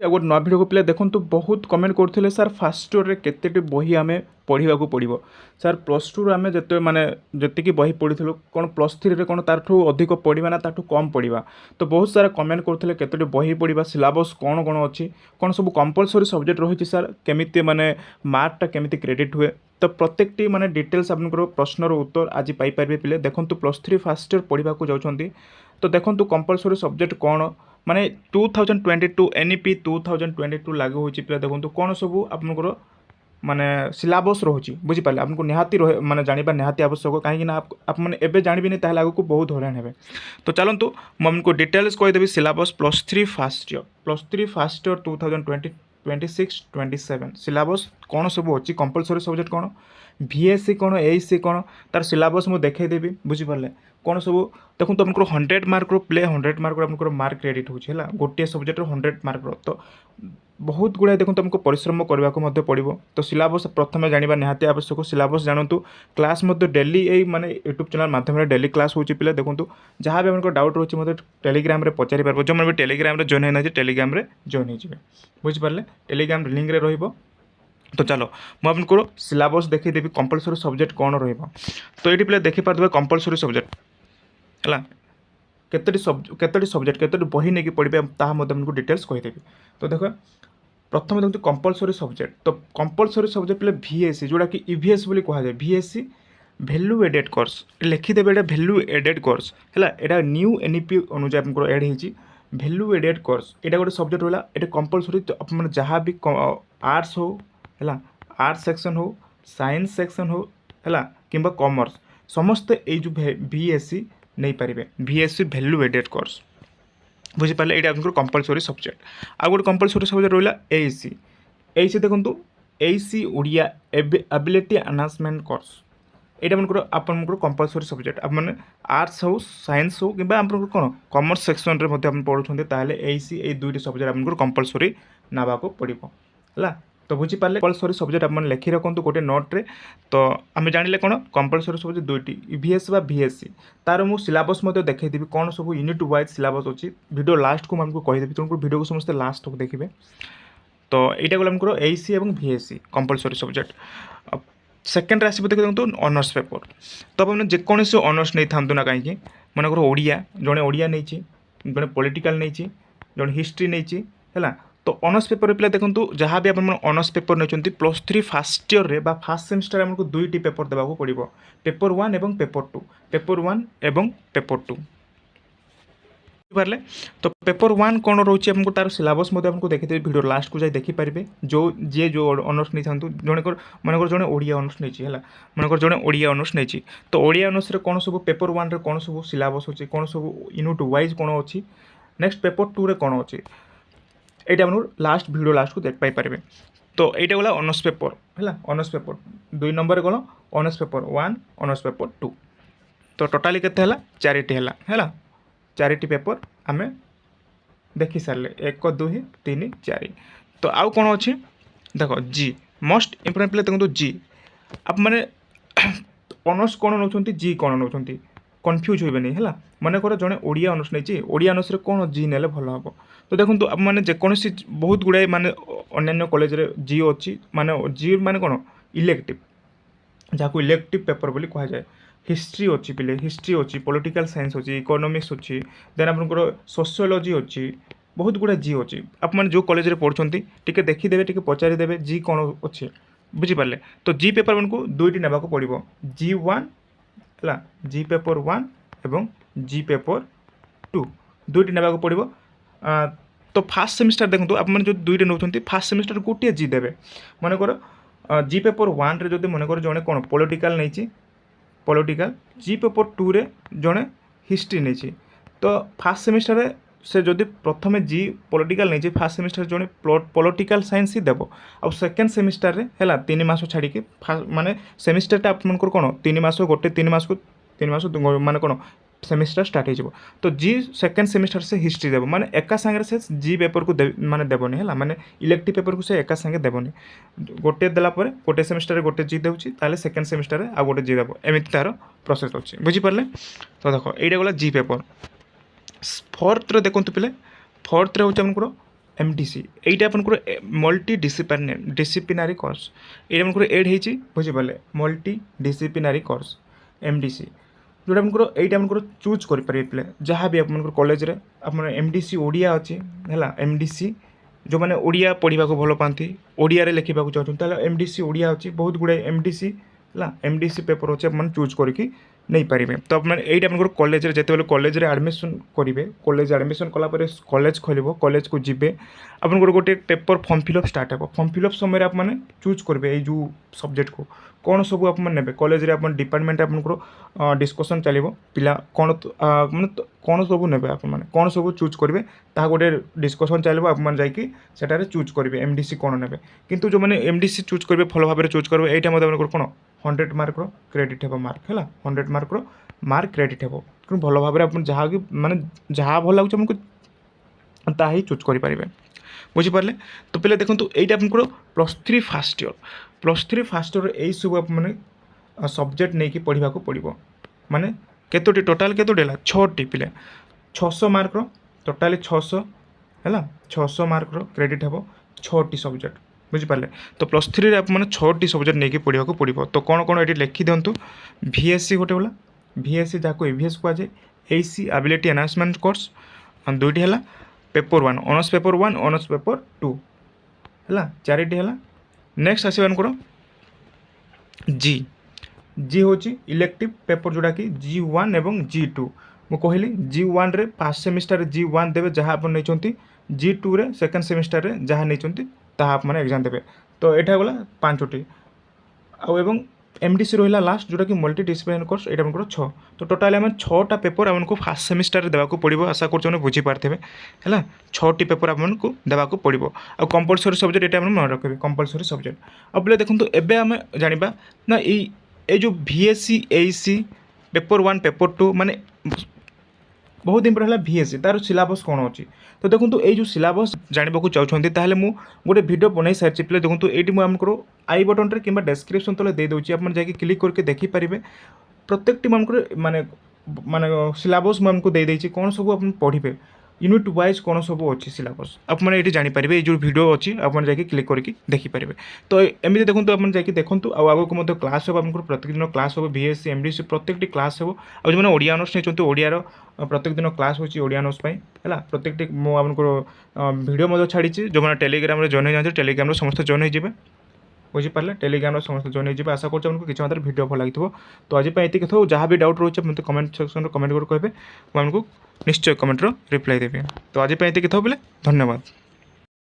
गोटे नवा भिडियो पिला देखो बहुत कमेंट करते सर फास्ट इयर केते बही आम पढ़ा पड़ो सर प्लस टू आम जिते माने जी बही पढ़ी कौन प्लस थ्री कौन ताठू अधिक पढ़ा ना ताठू कम पढ़ा तो बहुत सारा कमेंट करते केते बही पढ़ा सिलेबस कौन कौन अच्छी कौन सब कंपलसरी सब्जेक्ट रही सर केमी माने मार्कटा केमी क्रेडिट हुए तो प्रत्येक माने डिटेल्स आपंकर प्रश्नर उत्तर आज पाइपर पिले देखो प्लस थ्री फास्ट इयर पढ़ा जाऊँच तो देखो कंपलसरी सब्जेक्ट कौन माने 2022 एनईपी 2022 लागू होची पिला देखो कौन सब आपनकर माने सिलेबस रोची बुझिपारे आपको निहाती रहे माने जानिबा निहाती आवश्यक कहीं आप मैंने एबे जानबेनी ताहले आगु को बहुत हरान हेबे तो चलतु मुझे डिटेल्स कहीदेवी syllabus plus three first year 2026-27 syllabus कौन सब अच्छी कंपलसरी सब्जेक्ट कौन VSC कौन AEC कौन तार सिलेबस मुझे देखईदेवी बुझिपारे कौन सब देखो तुमको 100 मार्क प्ले 100 मार्क आपंकर मार्क क्रेडिट होगा गोटे सब्जेक्ट 100 मार्क तो बहुत गुड़ाए देखो तुमको परिश्रम करने को पड़ो तो सिलेबस प्रथम जाना निहाती आवश्यक सिलेबस जानतु क्लास डेली यही माने यूट्यूब चैनल माध्यम डेली क्लास होची पिले देखो जहाँ भी आपको डाउट रोचे मतलब टेलीग्राम रे पचारि पार जो मैंने टेलीग्राम रे जॉइन होना टेलीग्राम रे जॉइन हो बुझिपारे टेलीग्राम लिंक रे रहिबो तो चलो मुझे सिलेबस देखीदेवी कंपलसरी सब्जेक्ट कौन रहिबो तो ये पिले देखिपारे कंपलसरी सब्जेक्ट है केतोटी सब्जेक्ट केतोटी बही नहीं पढ़े ताकि डिटेल्स कहीदेवी तो देख प्रथम देखते कंपलसरी सब्जेक्ट तो कंपलसरी सब्जेक्ट पे VSC जोड़ा कि EVS बोली कहुए VSC भैल्यू एडेड कोर्स लिखिदेवे एटा भैल्यू एडेड कोर्स है यहाँ न्यू NEP अनुसार आपको एड होती भैल्यू एडेड कोर्स यहाँ गोटे सब्जेक्ट रहा ये कंपलसरी आप जहाँ भी आर्ट्स हो है आर्ट्स सेक्शन हो साइंस सेक्शन हो है कि कॉमर्स समस्ते ये VSC नहीं पारे VSC भैल्यू एडेड कोर्स बुझिपारे ये आपको कंपलसरी सब्जेक्ट आ गोटे कंपलसरी सब्जेक्ट रहा AEC देखो AEC Odia ability enhancement course यहाँ आपंकर कंपलसरी सब्जेक्ट आप आर्ट्स हो साइंस हो कि कौन कॉमर्स सेक्शन में पढ़ुं ताहले AEC ये दुईटी सब्जेक्ट आपको कंपलसरी नावा पड़ो है तो बुझीपारे कंपलसरी सब्जेक्ट आप लिखि रखु गोटे नोट्रे तो आम जानिले कौन कंपलसरी सब्जेक्ट दुईटी EVS बा VSC तार मु सिलेबस देखईदेवी कौन सब यूनिट वाइज सिलेबस अच्छी वीडियो लास्ट को मुझे कहीदेवी तुमको वीडियो को समस्त लास्ट को देखिए तो यहाँ गला आमको AEC और VSC कंपलसरी सब्जेक्ट सेकेंड आसो देखते ऑनर्स पेपर तो आप जेकोसी ऑनर्स नहीं था ना कहीं मनकर ओडिया जड़े ओडिया नहीं जड़े पॉलिटिकल नहीं जड़े हिस्ट्री नहीं है तो ऑनर्स पेपर पे देखो जहाँ भी आप ऑनर्स पेपर नहीं प्लस थ्री फास्ट ईयर रे फास्ट सेमिस्टर आमको दुईटी पेपर देवाक पड़ो पेपर 1 और पेपर 1 और पेपर 2 बुझिपारे तो पेपर 1 कौन रोचे आपको तार सिलेबस आपको देखिए वीडियो लास्ट को जाए देखिपारे जो जी जो ऑनर्स नहीं था जनकर मनकर जड़े ओडिया ऑनर्स नहीं है मनकर जड़े ओडिया ऑनर्स नहीं तो ओडिया ऑनर्स कौन सब पेपर 1 रे कौन सब सिलेबस अच्छी कौन सब यूनिट वाइज कौन अच्छी नेक्स्ट पेपर 2 रे कौन अच्छी यहाँ आप लास्ट वीडियो लास्ट को देख पाइपर तो यहाँ गला ऑनर्स पेपर है ऑनर्स पेपर 2 नंबर कौन ऑनर्स पेपर 1 ऑनर्स पेपर 2 तो टोटाली केते चारिटी है चारिटी पेपर आम देखी सारे 1 2 3 4 तो आउ कौन अच्छी देख जी मोस्ट इम्पोर्टेंट पे देखो जी आप मैंने ऑनर्स कौन नौ जी कौन नौ कन्फ्यूज होबेनि है मनकर जड़े ओडिया ऑनर्स नहीं ओडिया ऑनर्स कौन जी ने भल हम तो देखो आप मैंने जेकोसी बहुत गुड़ाए माने अन्य कॉलेज रे जी अच्छी माने जी माने कौन इलेक्टिव जहाँ इलेक्टिव पेपर बोली कह जाए हिस्ट्री अच्छी पिले हिस्ट्री अच्छी पॉलिटिकल साइंस अच्छी इकोनॉमिक्स अच्छी देन आपंकर सोशियोलॉजी अच्छी बहुत गुड़ा जी अच्छी आप जो कॉलेज रे पढ़ुंट टी देखीदे टी पचारिदेवे जी कौन अच्छे बुझिपारे तो जी पेपर मान को दुईटी ना पड़ो G1 है जी पेपर 1 एवं जी पेपर 2 दुईटी ना पड़ो तो फास्ट सेमिस्टर देखो आप जो दुईटे नौ फास्ट सेमिस्टर गोटे जी देवे मनकर जी पेपर 1 रे जदि मनकर जड़े कौन पॉलिटिकल नहीं पॉलिटिकल जी पेपर 2 रे जड़े हिस्ट्री नहीं तो फास्ट सेमिस्टर से जदि प्रथम जी पॉलिटिकल नहीं फास्ट सेमिस्टर जड़े पॉलिटिकल साइंस ही देव आ सेकेंड सेमिस्टर है 3 मास छाड़ी माने सेमिस्टरटा आपंकर कौन 3 मास गोटे 3 मास को 3 मास माने कौन सेमिस्टर स्टार्ट हो तो जी सेकेंड सेमिस्टर से हिस्ट्री देव माने एका सांगे से जी पेपर को माने देवनी है माने इलेक्टिव पेपर को से एका सांगे देवनी गोटे देला परे गोटे सेमिस्टर गोटे जी देउची ताले सेकेंड सेमिस्टर आ गोटे जी देव एमिति तार प्रोसेस अच्छे बुझिपारे तो देख ये गला जी पेपर फोर्थ रे देखो पिले फोर्थ रे होचे हमको एमडीसी এইটা আপনার মল্টি ডিসিপ্লিনারি কোর্স এইটা আপনার এড হয়েছি বুঝিপারে মল্টি ডিসিপ্লিনারি কোর্স एमडीसी जोटा आपंकर यहीटा आपंकर चूज करेंगे पे जहाँ भी आप कॉलेज आप एमडीसी ओडिया अच्छी है एमडीसी जो मैंने ओडिया पढ़ा भल पाती ओडिया लिखा चाहते एमडीसी ओडिया अच्छी बहुत गुड़ाए एमडीसी है एमडीसी पेपर अच्छे आप चूज करके नहीं पारे तो यहीटा आप कॉलेज जिते कॉलेज आडमिशन करेंगे कॉलेज आडमिशन कलापर कॉलेज खोल कॉलेज को जीवे आपंकर गोटे पेपर फॉर्म फिलअप स्टार्ट हो फॉर्म फिलअप समय आप चूज करेंगे जो सब्जेक्ट को कौन सब आप ने कॉलेज डिपार्टमेंट आपंकर डिस्कसन चलो पिला कौन मैं कौन सब ने कौन सब चूज करेंगे ता गोटे डिस्कसन चलो आप जाकर चूज करेंगे एमडीसी कौन ने किंतु जो मैंने एमडीसी चूज करेंगे भल भाव चूज करेंगे यहाँ मतलब कौन 100 मार्क क्रेडिट हे मार्क है 100 मार्क मार्क क्रेडिट हे कि भल भाव आप जहाँ कि माने जहाँ भल लगे आमको ता ही चूज करेंगे बुझीपारे तो पे देखो यहाँ आपको +3 फास्ट इयर यही सब आप सब्जेक्ट नहीं कि पढ़ा पड़ो माने केतोटी टोटाल केतोटी है 6टी पे 600 मार्क टोटाली 600 है 600 मार्क क्रेडिट हे 6टी सब्जेक्ट बुझीपारे तो +3 आप 6टी सब्जेक्ट नहीं पढ़ा पड़ो तो कौन कौन ये लिखि दिंतु VSC गोटे बोला VSC जहाँ EVS कहुए AC एबिलिटी एनहांसमेंट कोर्स दुईटी है paper 1 honours paper 1 honours paper 2 है 4टी है नेक्स्ट आसो जी हूँ इलेक्टिव पेपर जोटा कि G1 एवं G2 मु कहली G1 रे फर्स्ट सेमिस्टर G1 देवे जहाँ आप नहीं G2 रे सेकेंड सेमिस्टर रे जहाँ नहीं ताहा आप मैंने एग्जाम देवे तो यहाँ गला 5टी आउ एमडीसी रहा लास्ट जोटा कि मल्टी डिसिप्लिनरी कोर्स यहाँ आपको 6 तो टोटाली आम 6टा पेपर आपको फास्ट सेमिस्टर देवाक पड़ो आशा कर बुझीपारे है 6टी पेपर आपको देवाक पड़ो आ कंपलसरी सब्जेक्ट ये मन रखिए कंपलसरी सब्जेक्ट अब देखो एवं आम जाना ना ये जो VSC AC पेपर 1 पेपर 2 माने बहुत इंपोर्टेंट है VSC तार सिलेबस कौन अच्छी तो देखो ये जो सिलेबस जानवा चाहते ताहले मु गोटे वीडियो बनई सारी पे देखो ये मुझे आई बटन रे कि डेस्क्रिप्शन तले दे दूसरी आप जाकि क्लिक करके देखिपारे प्रत्येकटी माने माने सिलेबस मुझे दे देती कौन सब आप पढ़े यूनिट वाइज कौन सब अच्छी सिलेबस आपने ये जानीपारे ये जो वीडियो अच्छी आप जाकि क्लिक करके देखिपारे तो एमती देखो आप जाकि देखूँ आगे को क्लास हो आपको प्रत्येक दिन क्लास हो VSC MDC प्रत्येक क्लास हो और जो मैंने ओडिया ऑनर्स नहीं ओडियार प्रत्येक दिन क्लास होची ओडिया ऑनर्स है प्रत्येक मुझे वीडियो छाड़ी जो मैंने टेलीग्राम जॉइन हो जाते टेलीग्राम समस्त जॉइन हो बुझीपारे टेलीग्राम समस्त जॉइन हो आशा कर किसी मात्र वीडियो भल लगी तो आज ये था जहाँ भी डाउट रोचे मतलब कमेंट सेक्शन कमेंट कर कहे मुझे निश्चय कमेंटर रिप्लाई देवी तो आज ये था बोले धन्यवाद।